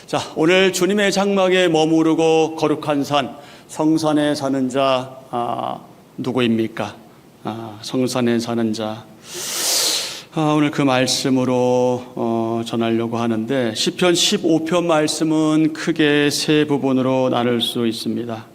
자, 오늘 주님의 장막에 머무르고 거룩한 산, 성산에 사는 자 누구입니까? 성산에 사는 자. 오늘 그 말씀으로 전하려고 하는데, 시편 15편 말씀은 크게 세 부분으로 나눌 수 있습니다.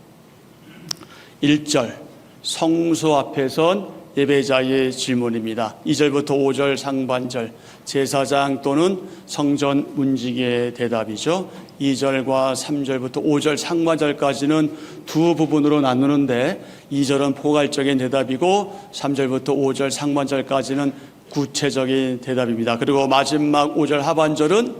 1절, 성소 앞에 선 예배자의 질문입니다. 2절부터 5절 상반절, 제사장 또는 성전 문지기의 대답이죠. 2절과 3절부터 5절 상반절까지는 두 부분으로 나누는데, 2절은 포괄적인 대답이고 3절부터 5절 상반절까지는 구체적인 대답입니다. 그리고 마지막 5절 하반절은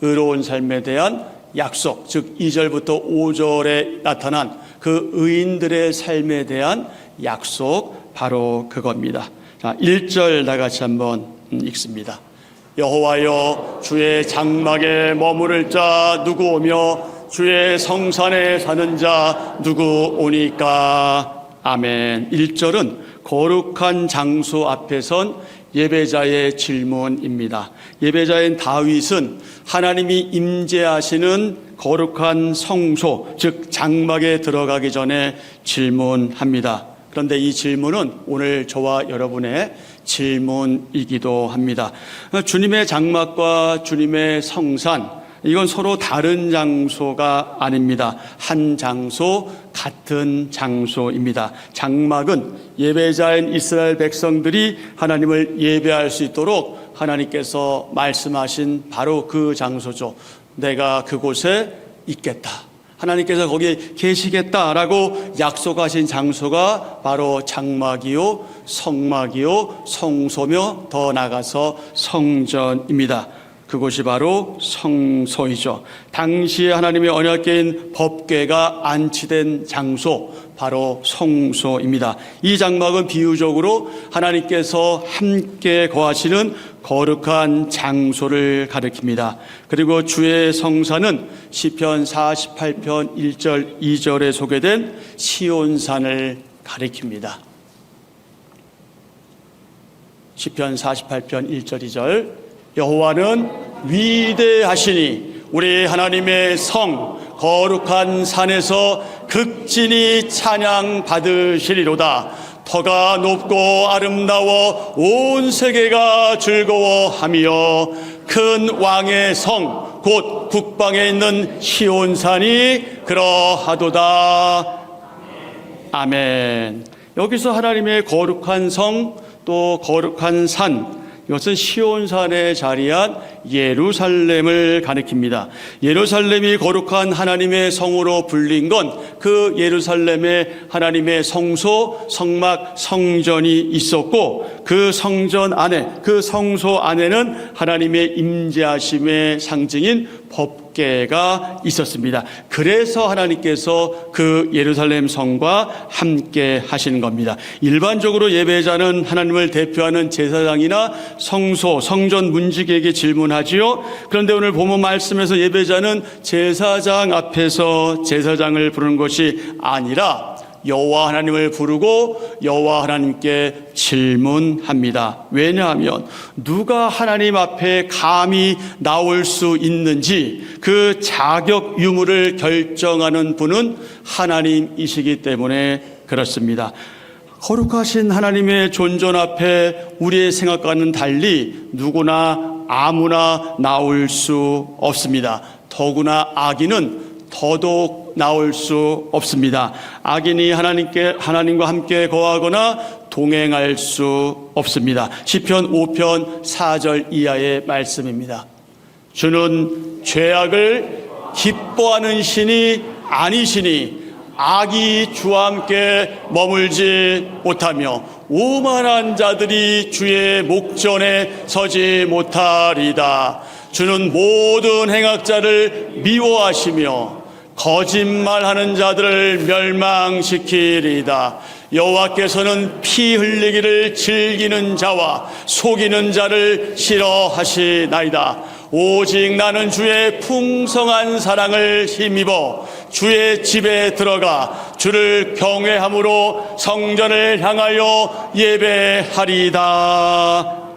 의로운 삶에 대한 약속, 즉 2절부터 5절에 나타난 그 의인들의 삶에 대한 약속, 바로 그겁니다. 자, 1절 다 같이 한번 읽습니다. 여호와여, 주의 장막에 머무를 자 누구 오며 주의 성산에 사는 자 누구 오니까. 아멘. 1절은 거룩한 장소 앞에 선 예배자의 질문입니다. 예배자인 다윗은 하나님이 임재하시는 거룩한 성소, 즉 장막에 들어가기 전에 질문합니다. 그런데 이 질문은 오늘 저와 여러분의 질문이기도 합니다. 주님의 장막과 주님의 성산, 이건 서로 다른 장소가 아닙니다. 한 장소, 같은 장소입니다. 장막은 예배자인 이스라엘 백성들이 하나님을 예배할 수 있도록 하나님께서 말씀하신 바로 그 장소죠. 내가 그곳에 있겠다, 하나님께서 거기에 계시겠다라고 약속하신 장소가 바로 장막이요, 성막이요, 성소며 더 나아가서 성전입니다. 그곳이 바로 성소이죠. 당시에 하나님의 언약궤인 법궤가 안치된 장소, 바로 성소입니다. 이 장막은 비유적으로 하나님께서 함께 거하시는 거룩한 장소를 가리킵니다. 그리고 주의 성산은 시편 48편 1절 2절에 소개된 시온산을 가리킵니다. 시편 48편 1절 2절, 여호와는 위대하시니 우리 하나님의 성 거룩한 산에서 극진히 찬양 받으시리로다. 터가 높고 아름다워 온 세계가 즐거워하며 큰 왕의 성 곧 국방에 있는 시온산이 그러하도다. 아멘. 여기서 하나님의 거룩한 성, 또 거룩한 산, 이것은 시온산에 자리한 예루살렘을 가리킵니다. 예루살렘이 거룩한 하나님의 성으로 불린 건 그 예루살렘에 하나님의 성소, 성막, 성전이 있었고, 그 성전 안에, 그 성소 안에는 하나님의 임재하심의 상징인 법궤가 있었습니다. 그래서 하나님께서 그 예루살렘 성과 함께 하시는 겁니다. 일반적으로 예배자는 하나님을 대표하는 제사장이나 성소, 성전 문지기에게 질문하지요. 그런데 오늘 본문 말씀에서 예배자는 제사장 앞에서 제사장을 부르는 것이 아니라 여호와 하나님을 부르고 여호와 하나님께 질문합니다. 왜냐하면 누가 하나님 앞에 감히 나올 수 있는지 그 자격 유무를 결정하는 분은 하나님이시기 때문에 그렇습니다. 거룩하신 하나님의 존전 앞에 우리의 생각과는 달리 누구나 아무나 나올 수 없습니다. 더구나 악인은 더더욱 나올 수 없습니다. 악인이 하나님과 함께 거하거나 동행할 수 없습니다. 시편 5편 4절 이하의 말씀입니다. 주는 죄악을 기뻐하는 신이 아니시니 악이 주와 함께 머물지 못하며 오만한 자들이 주의 목전에 서지 못하리다. 주는 모든 행악자를 미워하시며 거짓말하는 자들을 멸망시키리다. 여호와께서는 피 흘리기를 즐기는 자와 속이는 자를 싫어하시나이다. 오직 나는 주의 풍성한 사랑을 힘입어 주의 집에 들어가 주를 경외함으로 성전을 향하여 예배하리다.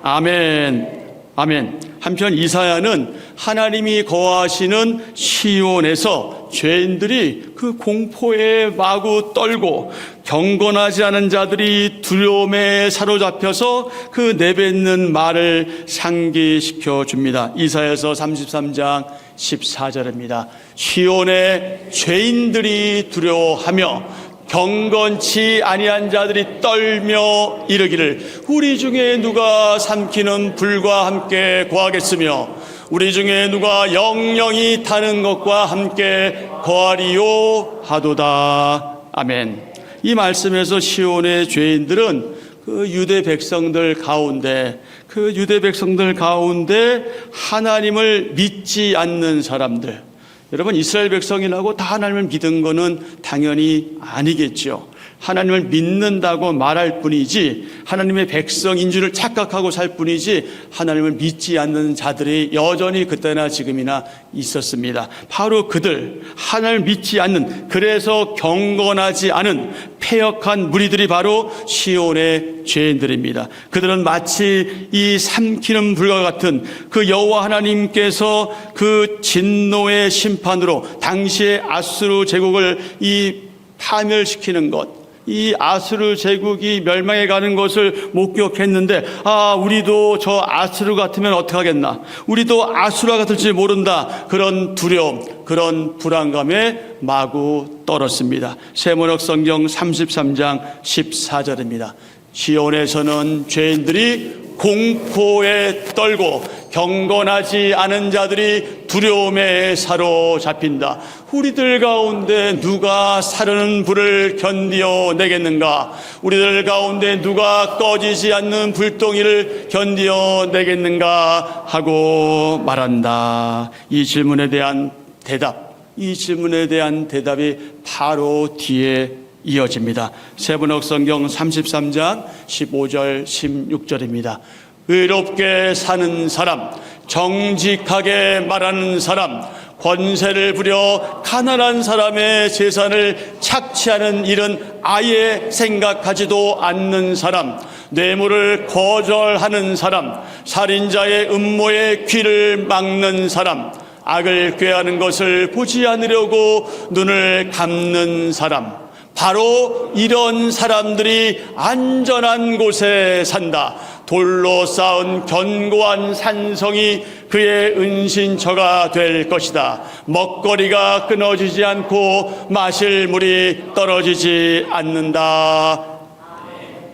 아멘. 아멘. 한편 이사야는 하나님이 거하시는 시온에서 죄인들이 그 공포에 마구 떨고 경건하지 않은 자들이 두려움에 사로잡혀서 그 내뱉는 말을 상기시켜 줍니다. 이사야서 33장 14절입니다. 시온의 죄인들이 두려워하며 경건치 아니한 자들이 떨며 이르기를 우리 중에 누가 삼키는 불과 함께 거하겠으며 우리 중에 누가 영영이 타는 것과 함께 거하리요 하도다. 아멘. 이 말씀에서 시온의 죄인들은 그 유대 백성들 가운데 하나님을 믿지 않는 사람들, 여러분 이스라엘 백성이라고 다 하나님을 믿은 거는 당연히 아니겠죠. 하나님을 믿는다고 말할 뿐이지 하나님의 백성인 줄을 착각하고 살 뿐이지 하나님을 믿지 않는 자들이 여전히 그때나 지금이나 있었습니다. 바로 그들, 하나님을 믿지 않는, 그래서 경건하지 않은 패역한 무리들이 바로 시온의 죄인들입니다. 그들은 마치 이 삼키는 불과 같은 그 여호와 하나님께서 그 진노의 심판으로 당시의 아수르 제국을 파멸시키는 것, 이 아수르 제국이 멸망해 가는 것을 목격했는데 우리도 저 아수르 같으면 어떡하겠나, 우리도 아수르가 같을지 모른다, 그런 두려움, 그런 불안감에 마구 떨었습니다. 세문학 성경 33장 14절입니다. 시온에서는 죄인들이 공포에 떨고 경건하지 않은 자들이 두려움에 사로잡힌다. 우리들 가운데 누가 사르는 불을 견디어 내겠는가? 우리들 가운데 누가 꺼지지 않는 불덩이를 견디어 내겠는가? 하고 말한다. 이 질문에 대한 대답이 바로 뒤에 이어집니다. 세번역 성경 33장 15절 16절입니다. 의롭게 사는 사람, 정직하게 말하는 사람, 권세를 부려 가난한 사람의 재산을 착취하는 일은 아예 생각하지도 않는 사람, 뇌물을 거절하는 사람, 살인자의 음모에 귀를 막는 사람, 악을 꾀하는 것을 보지 않으려고 눈을 감는 사람, 바로 이런 사람들이 안전한 곳에 산다. 돌로 쌓은 견고한 산성이 그의 은신처가 될 것이다. 먹거리가 끊어지지 않고 마실 물이 떨어지지 않는다.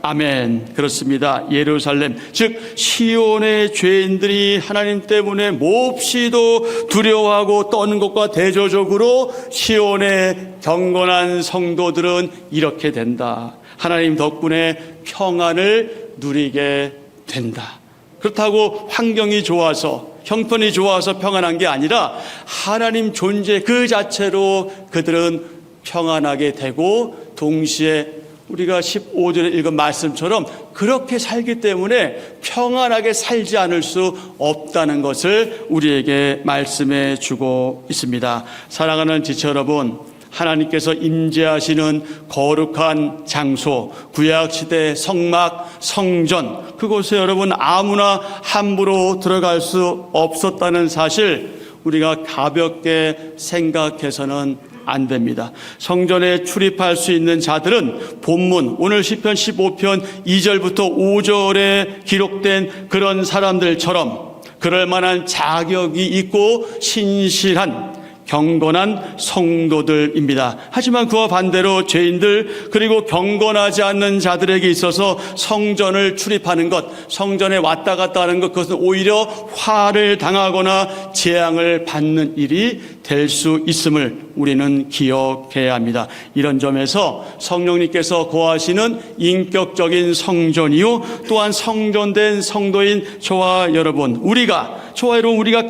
아멘. 그렇습니다. 예루살렘, 즉 시온의 죄인들이 하나님 때문에 몹시도 두려워하고 떠는 것과 대조적으로 시온의 경건한 성도들은 이렇게 된다. 하나님 덕분에 평안을 누리게 된다. 그렇다고 환경이 좋아서, 형편이 좋아서 평안한 게 아니라 하나님 존재 그 자체로 그들은 평안하게 되고, 동시에 우리가 15절에 읽은 말씀처럼 그렇게 살기 때문에 평안하게 살지 않을 수 없다는 것을 우리에게 말씀해 주고 있습니다. 사랑하는 지체 여러분, 하나님께서 임재하시는 거룩한 장소, 구약시대 성막, 성전, 그곳에 여러분 아무나 함부로 들어갈 수 없었다는 사실 우리가 가볍게 생각해서는 안 됩니다. 성전에 출입할 수 있는 자들은 본문 오늘 시편 15편 2절부터 5절에 기록된 그런 사람들처럼 그럴 만한 자격이 있고 신실한 경건한 성도들입니다. 하지만 그와 반대로 죄인들, 그리고 경건하지 않는 자들에게 있어서 성전을 출입하는 것, 성전에 왔다 갔다 하는 것, 그것은 오히려 화를 당하거나 재앙을 받는 일이 될 수 있음을 우리는 기억해야 합니다. 이런 점에서 성령님께서 거하시는 인격적인 성전이요, 또한 성전된 성도인 저와 여러분, 우리가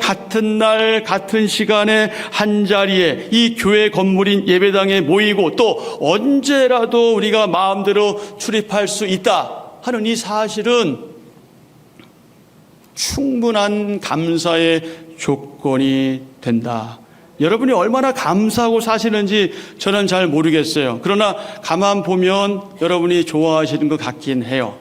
같은 날 같은 시간에 한 자리에 이 교회 건물인 예배당에 모이고 또 언제라도 우리가 마음대로 출입할 수 있다 하는 이 사실은 충분한 감사의 조건이 된다. 여러분이 얼마나 감사하고 사시는지 저는 잘 모르겠어요. 그러나 가만 보면 여러분이 좋아하시는 것 같긴 해요.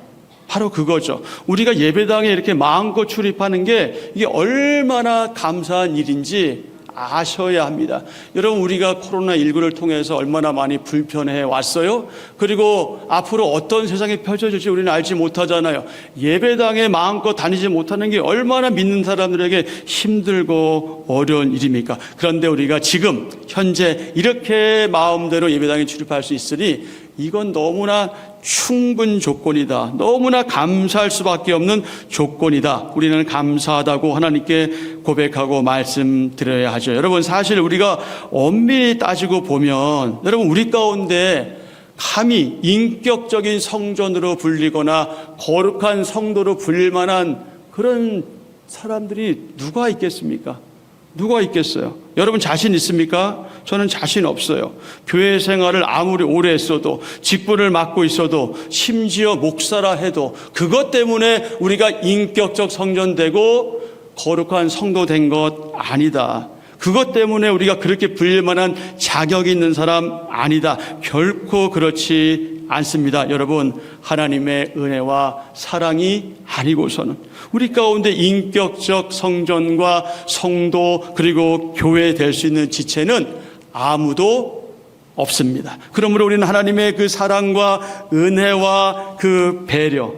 바로 그거죠. 우리가 예배당에 이렇게 마음껏 출입하는 게 이게 얼마나 감사한 일인지 아셔야 합니다. 여러분, 우리가 코로나19를 통해서 얼마나 많이 불편해 왔어요? 그리고 앞으로 어떤 세상이 펼쳐질지 우리는 알지 못하잖아요. 예배당에 마음껏 다니지 못하는 게 얼마나 믿는 사람들에게 힘들고 어려운 일입니까? 그런데 우리가 지금 현재 이렇게 마음대로 예배당에 출입할 수 있으니 이건 너무나 충분 조건이다. 너무나 감사할 수밖에 없는 조건이다. 우리는 감사하다고 하나님께 고백하고 말씀드려야 하죠. 여러분, 사실 우리가 엄밀히 따지고 보면 여러분, 우리 가운데 감히 인격적인 성전으로 불리거나 거룩한 성도로 불릴 만한 그런 사람들이 누가 있겠습니까? 누가 있겠어요? 여러분 자신 있습니까? 저는 자신 없어요. 교회 생활을 아무리 오래 했어도, 직분을 맡고 있어도, 심지어 목사라 해도 그것 때문에 우리가 인격적 성전되고 거룩한 성도 된 것 아니다. 그것 때문에 우리가 그렇게 불릴 만한 자격이 있는 사람 아니다. 결코 그렇지 않습니다. 여러분, 하나님의 은혜와 사랑이 아니고서는 우리 가운데 인격적 성전과 성도 그리고 교회 될 수 있는 지체는 아무도 없습니다. 그러므로 우리는 하나님의 그 사랑과 은혜와 그 배려,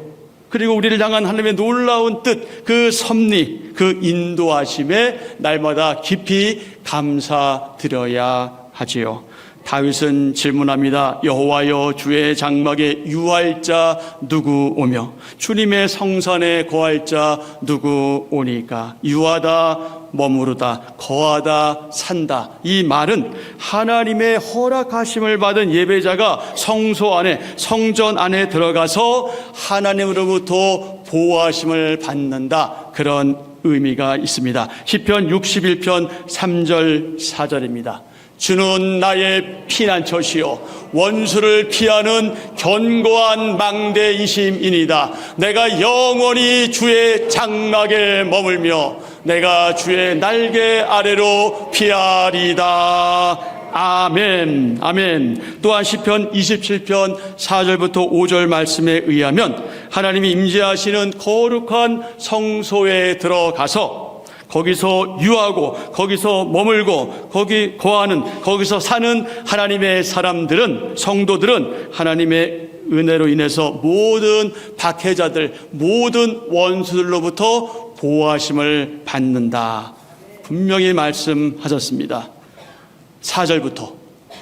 그리고 우리를 향한 하나님의 놀라운 뜻, 그 섭리, 그 인도하심에 날마다 깊이 감사드려야 하지요. 다윗은 질문합니다. 여호와여, 주의 장막에 유할 자 누구 오며 주님의 성산에 거할 자 누구 오니까? 유하다, 머무르다, 거하다, 산다. 이 말은 하나님의 허락하심을 받은 예배자가 성소 안에, 성전 안에 들어가서 하나님으로부터 보호하심을 받는다, 그런 의미가 있습니다. 시편 61편 3절 4절입니다. 주는 나의 피난처시요 원수를 피하는 견고한 망대이심이니이다. 내가 영원히 주의 장막에 머물며 내가 주의 날개 아래로 피하리다. 아멘, 아멘. 또한 시편 27편 4절부터 5절 말씀에 의하면 하나님이 임재하시는 거룩한 성소에 들어가서 거기서 유하고 거기서 머물고 거기 거하는, 거기서 사는 하나님의 사람들은, 성도들은 하나님의 은혜로 인해서 모든 박해자들, 모든 원수들로부터 보호하심을 받는다. 분명히 말씀하셨습니다. 4절부터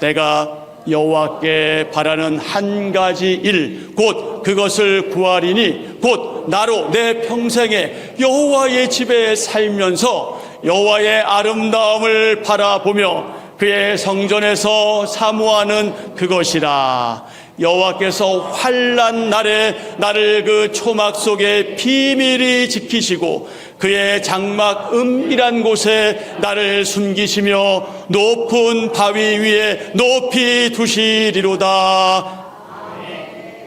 내가 여호와께 바라는 한 가지 일, 곧 그것을 구하리니 곧 나로 내 평생에 여호와의 집에 살면서 여호와의 아름다움을 바라보며 그의 성전에서 사모하는 그것이라. 여호와께서 환난 날에 나를 그 초막 속에 비밀히 지키시고 그의 장막 은밀한 곳에 나를 숨기시며 높은 바위 위에 높이 두시리로다.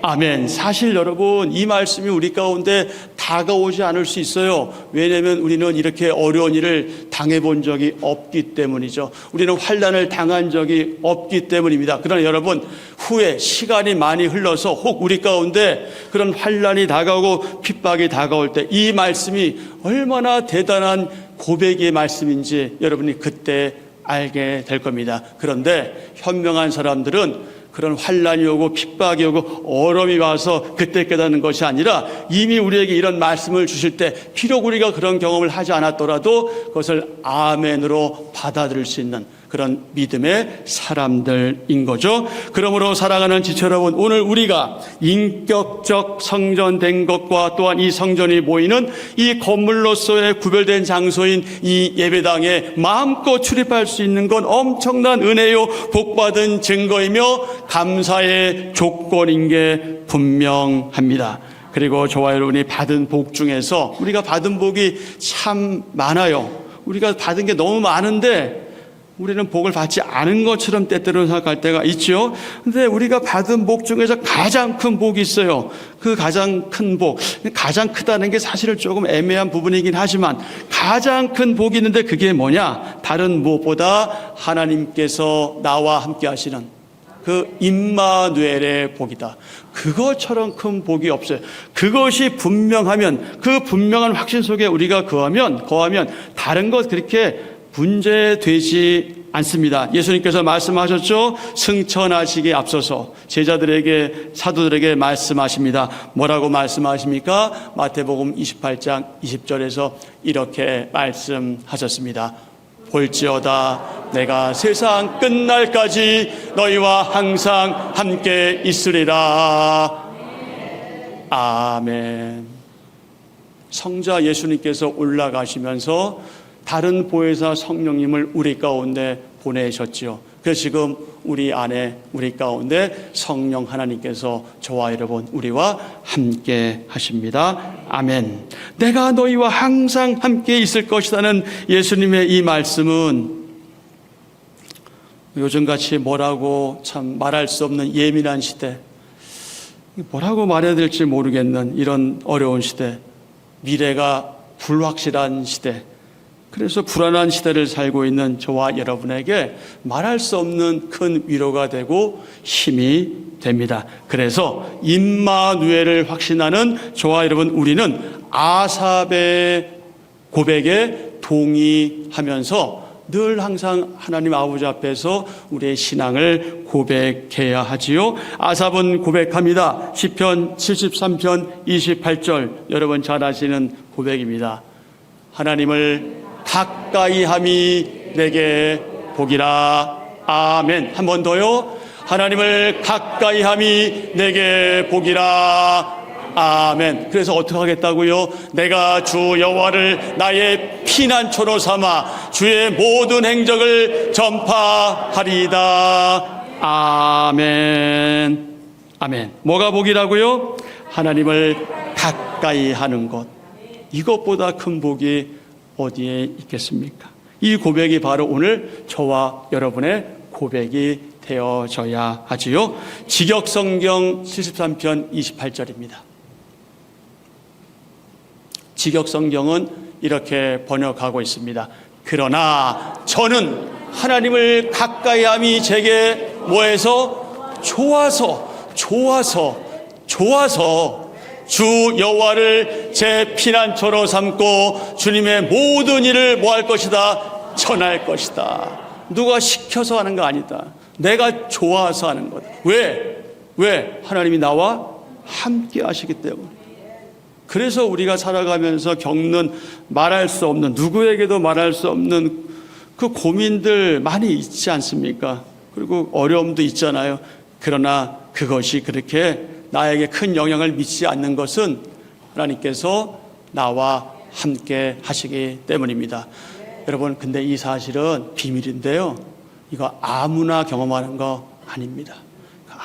아멘. 사실 여러분, 이 말씀이 우리 가운데 다가오지 않을 수 있어요. 왜냐하면 우리는 이렇게 어려운 일을 당해본 적이 없기 때문이죠. 우리는 환난을 당한 적이 없기 때문입니다. 그러나 여러분, 후에 시간이 많이 흘러서 혹 우리 가운데 그런 환난이 다가오고 핍박이 다가올 때 이 말씀이 얼마나 대단한 고백의 말씀인지 여러분이 그때 알게 될 겁니다. 그런데 현명한 사람들은 그런 환난이 오고 핍박이 오고 어려움이 와서 그때 깨닫는 것이 아니라 이미 우리에게 이런 말씀을 주실 때 비록 우리가 그런 경험을 하지 않았더라도 그것을 아멘으로 받아들일 수 있는 그런 믿음의 사람들인 거죠. 그러므로 사랑하는 지체 여러분, 오늘 우리가 인격적 성전된 것과 또한 이 성전이 모이는 이 건물로서의 구별된 장소인 이 예배당에 마음껏 출입할 수 있는 건 엄청난 은혜요, 복받은 증거이며 감사의 조건인 게 분명합니다. 그리고 저와 여러분이 받은 복 중에서 우리가 받은 복이 참 많아요. 우리가 받은 게 너무 많은데 우리는 복을 받지 않은 것처럼 때때로 생각할 때가 있죠. 근데 우리가 받은 복 중에서 가장 큰 복이 있어요. 그 가장 큰 복, 가장 크다는 게 사실은 조금 애매한 부분이긴 하지만 가장 큰 복이 있는데 그게 뭐냐? 다른 무엇보다 하나님께서 나와 함께 하시는 그 임마누엘의 복이다. 그것처럼 큰 복이 없어요. 그것이 분명하면, 그 분명한 확신 속에 우리가 거하면 다른 것 그렇게 문제되지 않습니다. 예수님께서 말씀하셨죠. 승천하시기에 앞서서 제자들에게, 사도들에게 말씀하십니다. 뭐라고 말씀하십니까? 마태복음 28장 20절에서 이렇게 말씀하셨습니다. 볼지어다 내가 세상 끝날까지 너희와 항상 함께 있으리라. 아멘. 성자 예수님께서 올라가시면서 다른 보혜사 성령님을 우리 가운데 보내셨지요. 그래서 지금 우리 안에, 우리 가운데 성령 하나님께서 저와 여러분, 우리와 함께 하십니다. 아멘. 내가 너희와 항상 함께 있을 것이라는 예수님의 이 말씀은 요즘같이 뭐라고 참 말할 수 없는 예민한 시대, 뭐라고 말해야 될지 모르겠는 이런 어려운 시대, 미래가 불확실한 시대, 그래서 불안한 시대를 살고 있는 저와 여러분에게 말할 수 없는 큰 위로가 되고 힘이 됩니다. 그래서 임마누엘을 확신하는 저와 여러분, 우리는 아삽의 고백에 동의하면서 늘 항상 하나님 아버지 앞에서 우리의 신앙을 고백해야 하지요. 아삽은 고백합니다. 시편 73편 28절, 여러분 잘 아시는 고백입니다. 하나님을 가까이 함이 내게 복이라. 아멘. 한 번 더요. 하나님을 가까이 함이 내게 복이라. 아멘. 그래서 어떻게 하겠다고요? 내가 주 여호와를 나의 피난처로 삼아 주의 모든 행적을 전파하리이다. 아멘. 아멘. 뭐가 복이라고요? 하나님을 가까이 하는 것. 이것보다 큰 복이 어디에 있겠습니까? 이 고백이 바로 오늘 저와 여러분의 고백이 되어져야 하지요. 직역성경 73편 28절입니다. 직역성경은 이렇게 번역하고 있습니다. 그러나 저는 하나님을 가까이 함이 제게 뭐해서? 좋아서 주 여호와를 제 피난처로 삼고 주님의 모든 일을 뭐 할 것이다? 전할 것이다. 누가 시켜서 하는 거 아니다. 내가 좋아서 하는 거다. 왜? 하나님이 나와 함께 하시기 때문에. 그래서 우리가 살아가면서 겪는 말할 수 없는, 누구에게도 말할 수 없는 그 고민들 많이 있지 않습니까? 그리고 어려움도 있잖아요. 그러나 그것이 그렇게 나에게 큰 영향을 미치지 않는 것은 하나님께서 나와 함께 하시기 때문입니다. 여러분, 근데 이 사실은 비밀인데요, 이거 아무나 경험하는 거 아닙니다.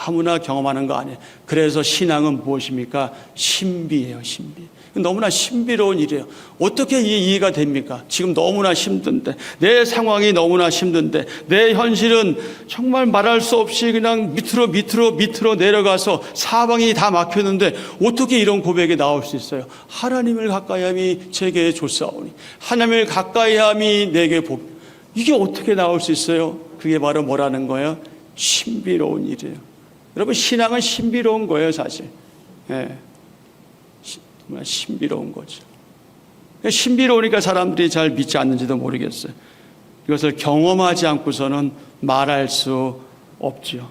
아무나 경험하는 거 아니에요. 그래서 신앙은 무엇입니까? 신비예요, 신비. 너무나 신비로운 일이에요. 어떻게 이해가 됩니까? 지금 너무나 힘든데, 내 상황이 너무나 힘든데, 내 현실은 정말 말할 수 없이 그냥 밑으로 내려가서 사방이 다 막혔는데 어떻게 이런 고백이 나올 수 있어요? 하나님을 가까이 함이 제게 좋사오니 하나님을 가까이 함이 내게 복. 이게 어떻게 나올 수 있어요? 그게 바로 뭐라는 거예요? 신비로운 일이에요. 여러분, 신앙은 신비로운 거예요, 사실. 예. 정말 신비로운 거죠. 신비로우니까 사람들이 잘 믿지 않는지도 모르겠어요. 이것을 경험하지 않고서는 말할 수 없죠.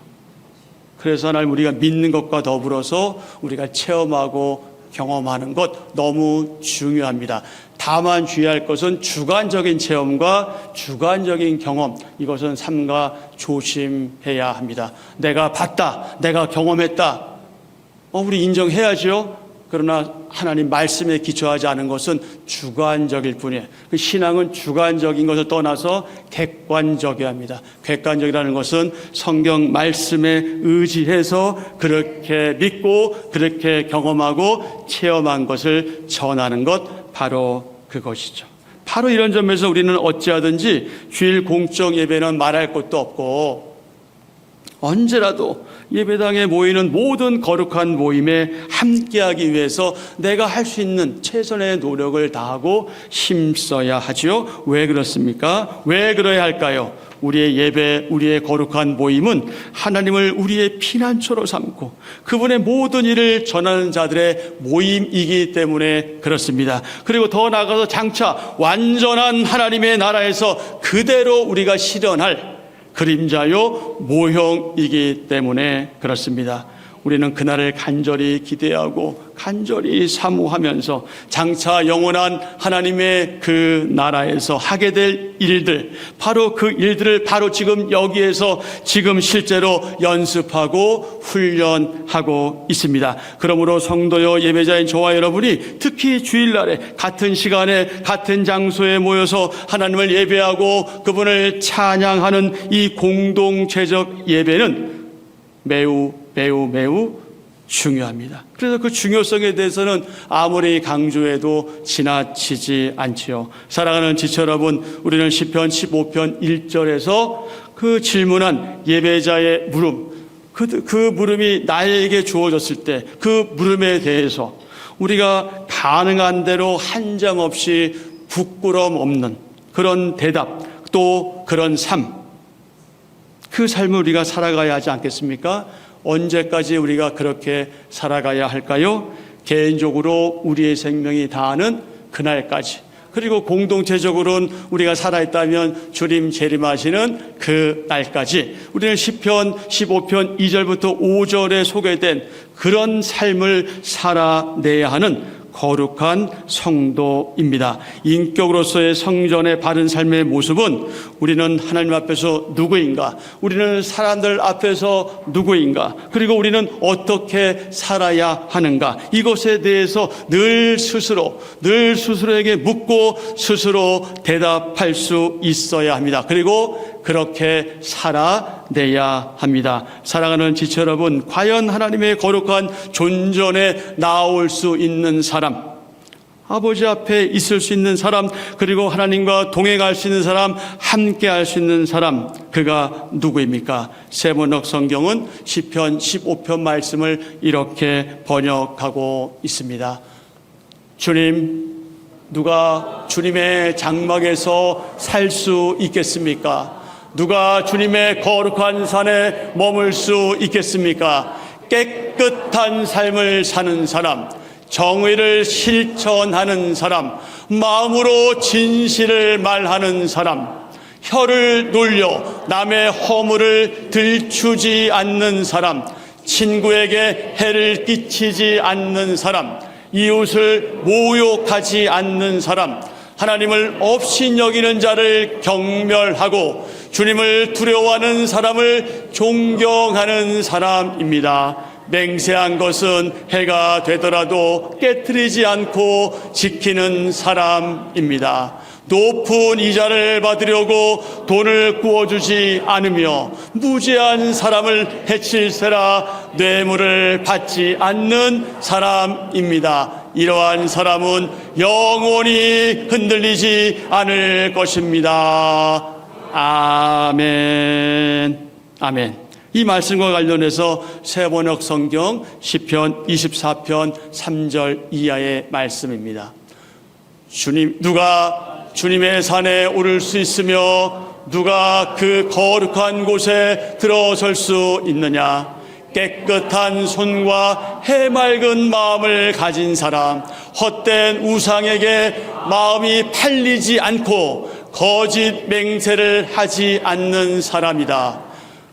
그래서 하나님, 우리가 믿는 것과 더불어서 우리가 체험하고 경험하는 것 너무 중요합니다. 다만 주의할 것은 주관적인 체험과 주관적인 경험, 이것은 삼가 조심해야 합니다. 내가 봤다, 내가 경험했다, 우리 인정해야죠. 그러나 하나님 말씀에 기초하지 않은 것은 주관적일 뿐이에요. 그 신앙은 주관적인 것을 떠나서 객관적이어야 합니다. 객관적이라는 것은 성경 말씀에 의지해서 그렇게 믿고 그렇게 경험하고 체험한 것을 전하는 것, 바로 그것이죠. 바로 이런 점에서 우리는 어찌하든지 주일 공적 예배는 말할 것도 없고 언제라도 예배당에 모이는 모든 거룩한 모임에 함께하기 위해서 내가 할 수 있는 최선의 노력을 다하고 힘써야 하지요. 왜 그렇습니까? 왜 그래야 할까요? 우리의 예배, 우리의 거룩한 모임은 하나님을 우리의 피난처로 삼고 그분의 모든 일을 전하는 자들의 모임이기 때문에 그렇습니다. 그리고 더 나아가서 장차 완전한 하나님의 나라에서 그대로 우리가 실현할 그림자요 모형이기 때문에 그렇습니다. 우리는 그날을 간절히 기대하고 간절히 사모하면서 장차 영원한 하나님의 그 나라에서 하게 될 일들, 바로 그 일들을 바로 지금 여기에서 지금 실제로 연습하고 훈련하고 있습니다. 그러므로 성도여 예배자인 저와 여러분이 특히 주일날에 같은 시간에 같은 장소에 모여서 하나님을 예배하고 그분을 찬양하는 이 공동체적 예배는 매우 중요합니다. 그래서 그 중요성에 대해서는 아무리 강조해도 지나치지 않지요. 사랑하는 지체 여러분, 우리는 시편 15편 1절에서 그 질문한 예배자의 물음, 그 물음이 나에게 주어졌을 때 그 물음에 대해서 우리가 가능한 대로 한 점 없이 부끄럼 없는 그런 대답, 또 그런 삶, 그 삶을 우리가 살아가야 하지 않겠습니까? 언제까지 우리가 그렇게 살아가야 할까요? 개인적으로 우리의 생명이 다하는 그날까지, 그리고 공동체적으로는 우리가 살아있다면 주님 재림하시는 그 날까지 우리는 시편 15편 2절부터 5절에 소개된 그런 삶을 살아내야 하는 거룩한 성도입니다. 인격으로서의 성전의 바른 삶의 모습은 우리는 하나님 앞에서 누구인가, 우리는 사람들 앞에서 누구인가, 그리고 우리는 어떻게 살아야 하는가, 이것에 대해서 늘 스스로에게 묻고 스스로 대답할 수 있어야 합니다. 그리고 그렇게 살아내야 합니다. 사랑하는 지체 여러분, 과연 하나님의 거룩한 존전에 나올 수 있는 사람, 아버지 앞에 있을 수 있는 사람, 그리고 하나님과 동행할 수 있는 사람, 함께 할 수 있는 사람, 그가 누구입니까? 세번역 성경은 시편 15편 말씀을 이렇게 번역하고 있습니다. 주님, 누가 주님의 장막에서 살 수 있겠습니까? 누가 주님의 거룩한 산에 머물 수 있겠습니까? 깨끗한 삶을 사는 사람, 정의를 실천하는 사람, 마음으로 진실을 말하는 사람, 혀를 놀려 남의 허물을 들추지 않는 사람, 친구에게 해를 끼치지 않는 사람, 이웃을 모욕하지 않는 사람, 하나님을 업신여기는 자를 경멸하고 주님을 두려워하는 사람을 존경하는 사람입니다. 맹세한 것은 해가 되더라도 깨트리지 않고 지키는 사람입니다. 높은 이자를 받으려고 돈을 구워주지 않으며 무죄한 사람을 해칠세라 뇌물을 받지 않는 사람입니다. 이러한 사람은 영원히 흔들리지 않을 것입니다. 아멘. 아멘. 이 말씀과 관련해서 세번역 성경 시편 24편 3절 이하의 말씀입니다. 누가 주님의 산에 오를 수 있으며 누가 그 거룩한 곳에 들어설 수 있느냐? 깨끗한 손과 해맑은 마음을 가진 사람, 헛된 우상에게 마음이 팔리지 않고 거짓 맹세를 하지 않는 사람이다.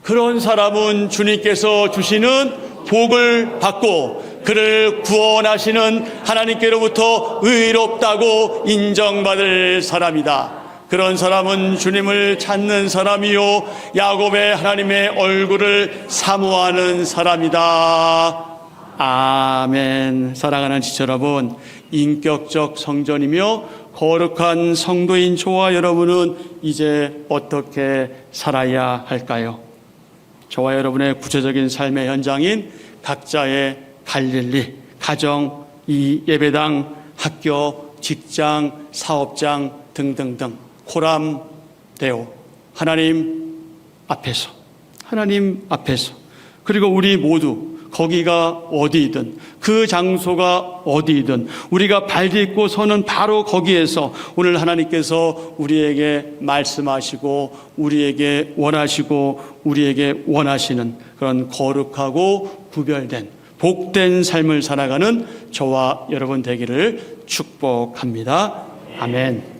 그런 사람은 주님께서 주시는 복을 받고 그를 구원하시는 하나님께로부터 의롭다고 인정받을 사람이다. 그런 사람은 주님을 찾는 사람이요 야곱의 하나님의 얼굴을 사모하는 사람이다. 아멘. 사랑하는 지체 여러분, 인격적 성전이며 거룩한 성도인 저와 여러분은 이제 어떻게 살아야 할까요? 저와 여러분의 구체적인 삶의 현장인 각자의 갈릴리, 가정, 이 예배당, 학교, 직장, 사업장 등등등 코람데오 하나님 앞에서 하나님 앞에서, 그리고 우리 모두 거기가 어디이든 그 장소가 어디이든 우리가 발 딛고 서는 바로 거기에서 오늘 하나님께서 우리에게 말씀하시고 우리에게 원하시고 우리에게 원하시는 그런 거룩하고 구별된 복된 삶을 살아가는 저와 여러분 되기를 축복합니다. 아멘.